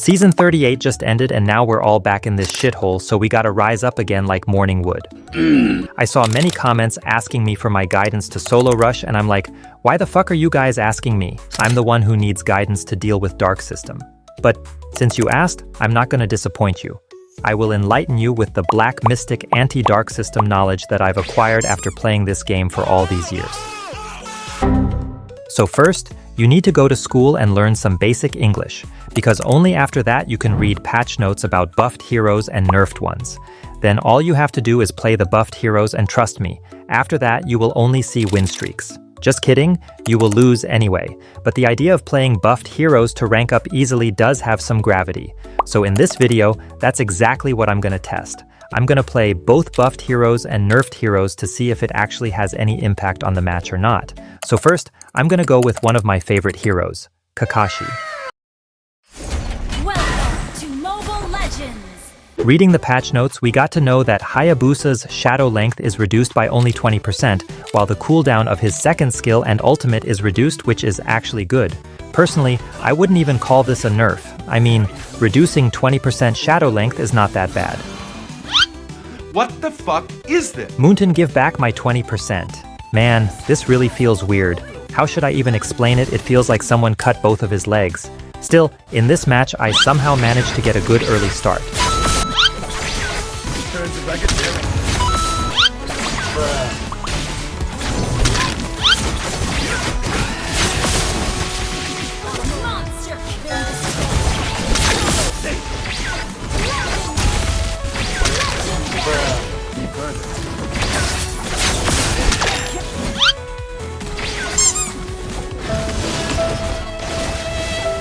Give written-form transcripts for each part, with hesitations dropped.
Season 38 just ended and now we're all back in this shithole, so we gotta rise up again like morning wood. I saw many comments asking me for my guidance to solo rush and I'm like, why the fuck are you guys asking me? I'm the one who needs guidance to deal with Dark System. But since you asked, I'm not gonna disappoint you. I will enlighten you with the Black Mystic anti-Dark System knowledge that I've acquired after playing this game for all these years. So first, you need to go to school and learn some basic English, because only after that you can read patch notes about buffed heroes and nerfed ones. Then all you have to do is play the buffed heroes and trust me, after that you will only see win streaks. Just kidding, you will lose anyway, but the idea of playing buffed heroes to rank up easily does have some gravity. So in this video, that's exactly what I'm gonna test. I'm gonna play both buffed heroes and nerfed heroes to see if it actually has any impact on the match or not. So first, I'm gonna go with one of my favorite heroes, Kakashi. Welcome to Mobile Legends! Reading the patch notes, we got to know that Hayabusa's shadow length is reduced by only 20%, while the cooldown of his second skill and ultimate is reduced, which is actually good. Personally, I wouldn't even call this a nerf. I mean, reducing 20% shadow length is not that bad. What the fuck is this? Moonton, give back my 20%. Man, this really feels weird. How should I even explain it? It feels like someone cut both of his legs. Still, in this match, I somehow managed to get a good early start.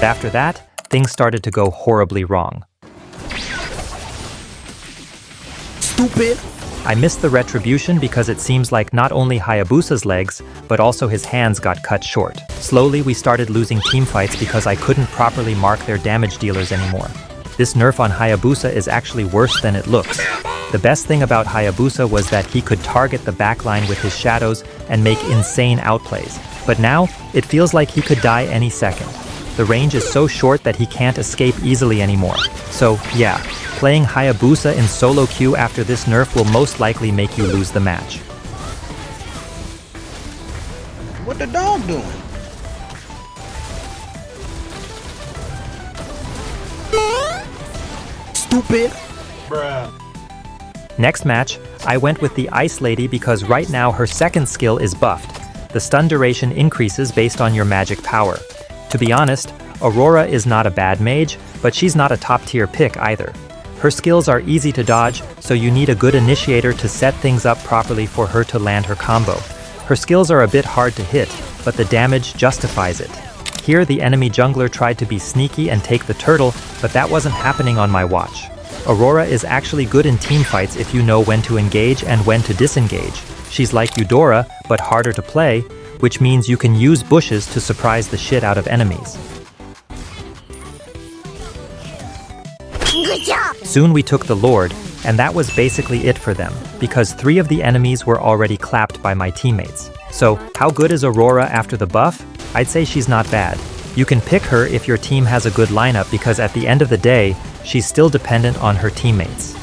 After that, things started to go horribly wrong. Stupid! I missed the retribution because it seems like not only Hayabusa's legs, but also his hands got cut short. Slowly, we started losing teamfights because I couldn't properly mark their damage dealers anymore. This nerf on Hayabusa is actually worse than it looks. The best thing about Hayabusa was that he could target the backline with his shadows and make insane outplays. But now, it feels like he could die any second. The range is so short that he can't escape easily anymore. So, yeah, playing Hayabusa in solo queue after this nerf will most likely make you lose the match. What the dog doing? Stupid! Bruh. Next match, I went with the Ice Lady because right now her second skill is buffed. The stun duration increases based on your magic power. To be honest, Aurora is not a bad mage, but she's not a top-tier pick either. Her skills are easy to dodge, so you need a good initiator to set things up properly for her to land her combo. Her skills are a bit hard to hit, but the damage justifies it. Here, the enemy jungler tried to be sneaky and take the turtle, but that wasn't happening on my watch. Aurora is actually good in teamfights if you know when to engage and when to disengage. She's like Eudora, but harder to play, which means you can use bushes to surprise the shit out of enemies. Good job! Soon we took the Lord, and that was basically it for them, because 3 of the enemies were already clapped by my teammates. So, how good is Aurora after the buff? I'd say she's not bad. You can pick her if your team has a good lineup because at the end of the day, she's still dependent on her teammates.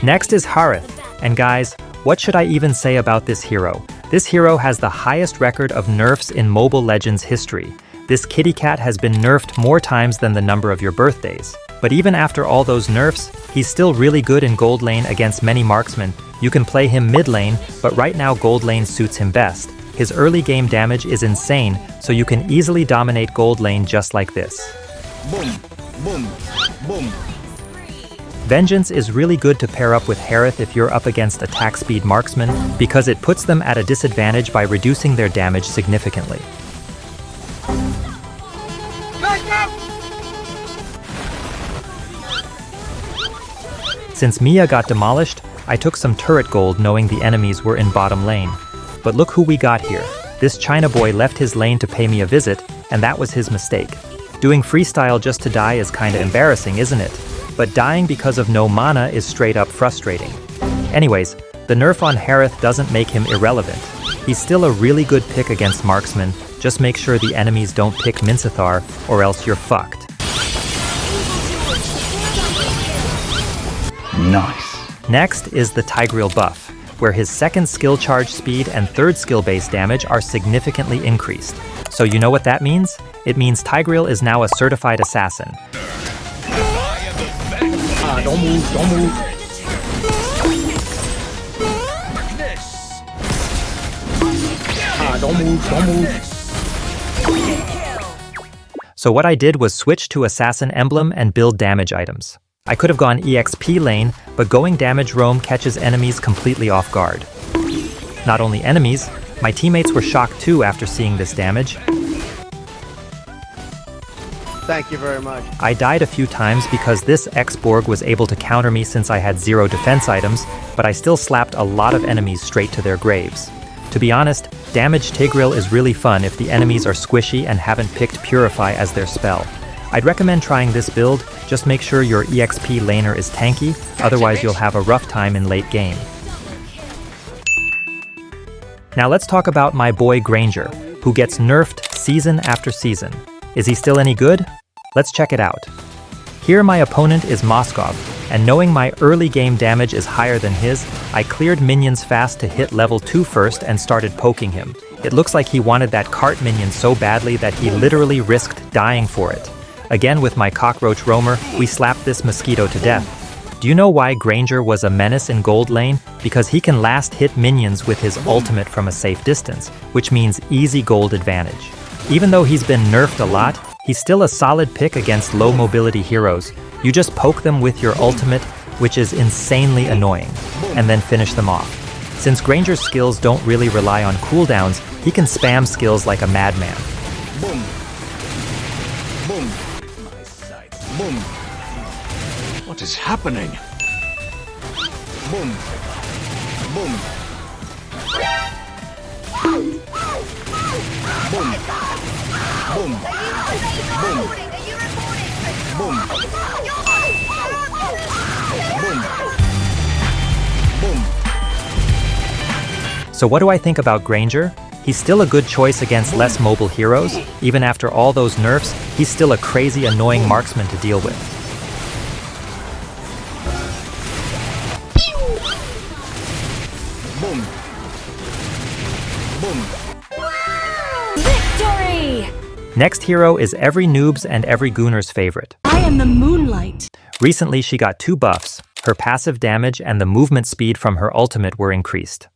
Next is Harith, and guys, what should I even say about this hero? This hero has the highest record of nerfs in Mobile Legends history. This kitty cat has been nerfed more times than the number of your birthdays. But even after all those nerfs, he's still really good in gold lane against many marksmen. You can play him mid lane, but right now gold lane suits him best. His early game damage is insane, so you can easily dominate gold lane just like this. Boom, boom, boom. Vengeance is really good to pair up with Harith if you're up against attack speed marksmen, because it puts them at a disadvantage by reducing their damage significantly. Since Mia got demolished, I took some turret gold knowing the enemies were in bottom lane. But look who we got here. This China boy left his lane to pay me a visit, and that was his mistake. Doing freestyle just to die is kinda embarrassing, isn't it? But dying because of no mana is straight up frustrating. Anyways, the nerf on Harith doesn't make him irrelevant. He's still a really good pick against marksmen, just make sure the enemies don't pick Mincathar, or else you're fucked. Nice. Next is the Tigreal buff, where his second skill charge speed and third skill base damage are significantly increased. So you know what that means? It means Tigreal is now a certified assassin. Don't move, don't move. Don't move, don't move. So what I did was switch to assassin emblem and build damage items. I could have gone EXP lane, but going damage roam catches enemies completely off guard. Not only enemies, my teammates were shocked too after seeing this damage. Thank you very much. I died a few times because this X-Borg was able to counter me since I had 0 defense items, but I still slapped a lot of enemies straight to their graves. To be honest, damage Tigreal is really fun if the enemies are squishy and haven't picked Purify as their spell. I'd recommend trying this build, just make sure your EXP laner is tanky, otherwise you'll have a rough time in late game. Now let's talk about my boy Granger, who gets nerfed season after season. Is he still any good? Let's check it out. Here my opponent is Moskov, and knowing my early game damage is higher than his, I cleared minions fast to hit level 2 first and started poking him. It looks like he wanted that cart minion so badly that he literally risked dying for it. Again with my cockroach roamer, we slapped this mosquito to death. Do you know why Granger was a menace in gold lane? Because he can last hit minions with his ultimate from a safe distance, which means easy gold advantage. Even though he's been nerfed a lot, he's still a solid pick against low mobility heroes. You just poke them with your ultimate, which is insanely annoying, and then finish them off. Since Granger's skills don't really rely on cooldowns, he can spam skills like a madman. Boom. Boom. Boom. What is happening? Boom. Boom. Boom. Boom. Boom. Boom. Boom. So what do I think about Granger? He's still a good choice against less mobile heroes. Even after all those nerfs, he's still a crazy annoying marksman to deal with. Boom. Boom. Victory! Next hero is every noob's and every gooner's favorite. I am the moonlight. Recently she got 2 buffs. Her passive damage and the movement speed from her ultimate were increased.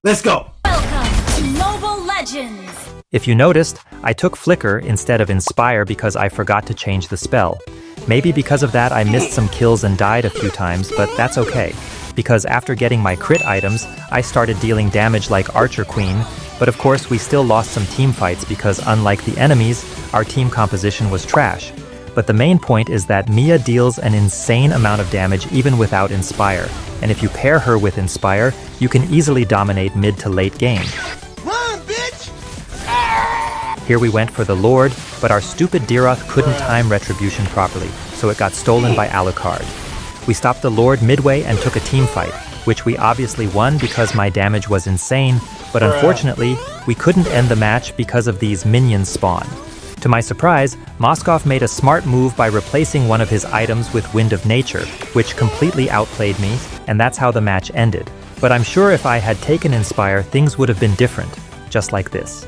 Let's go. Welcome to Mobile Legends. If you noticed, I took Flicker instead of Inspire because I forgot to change the spell. Maybe because of that I missed some kills and died a few times, but that's okay. Because after getting my crit items, I started dealing damage like Archer Queen, but of course we still lost some team fights because unlike the enemies, our team composition was trash. But the main point is that Mia deals an insane amount of damage even without Inspire, and if you pair her with Inspire, you can easily dominate mid to late game. Run, bitch! Here we went for the Lord, but our stupid Diroth couldn't time Retribution properly, so it got stolen by Alucard. We stopped the Lord midway and took a team fight, which we obviously won because my damage was insane, but unfortunately, we couldn't end the match because of these minions spawn. To my surprise, Moskov made a smart move by replacing one of his items with Wind of Nature, which completely outplayed me, and that's how the match ended. But I'm sure if I had taken Inspire, things would have been different, just like this.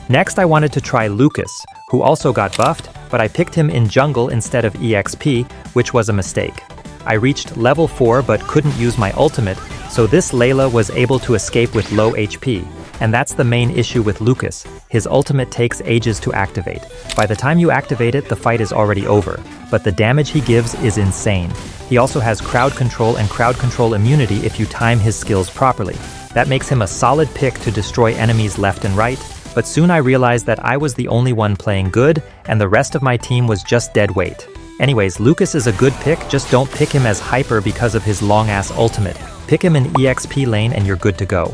Next, I wanted to try Lucas, who also got buffed, but I picked him in jungle instead of EXP, which was a mistake. I reached level 4 but couldn't use my ultimate, so this Layla was able to escape with low HP. And that's the main issue with Lucas. His ultimate takes ages to activate. By the time you activate it, the fight is already over. But the damage he gives is insane. He also has crowd control and crowd control immunity if you time his skills properly. That makes him a solid pick to destroy enemies left and right, but soon I realized that I was the only one playing good, and the rest of my team was just dead weight. Anyways, Lucas is a good pick, just don't pick him as hyper because of his long-ass ultimate. Pick him in EXP lane and you're good to go.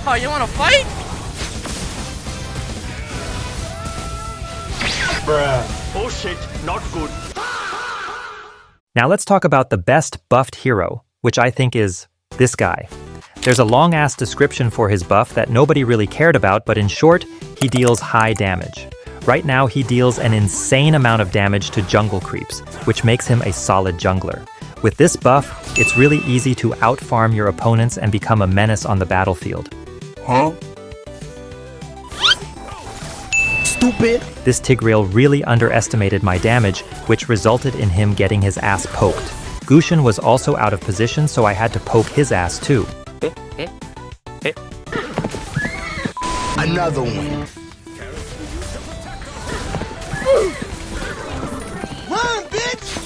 Oh, you wanna fight? Bruh. Oh shit, not good. Now let's talk about the best buffed hero, which I think is This guy. There's a long-ass description for his buff that nobody really cared about, but in short, he deals high damage. Right now, he deals an insane amount of damage to jungle creeps, which makes him a solid jungler. With this buff, it's really easy to out-farm your opponents and become a menace on the battlefield. Huh? Stupid. This Tigreal really underestimated my damage, which resulted in him getting his ass poked. Gushin was also out of position, so I had to poke his ass too. Another one. Run, bitch!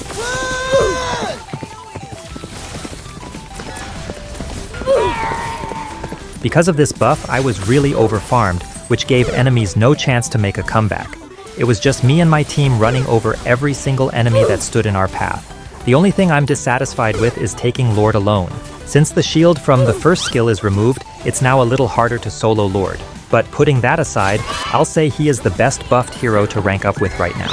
Run! Because of this buff, I was really overfarmed, which gave enemies no chance to make a comeback. It was just me and my team running over every single enemy that stood in our path. The only thing I'm dissatisfied with is taking Lord alone. Since the shield from the first skill is removed, it's now a little harder to solo Lord. But putting that aside, I'll say he is the best buffed hero to rank up with right now.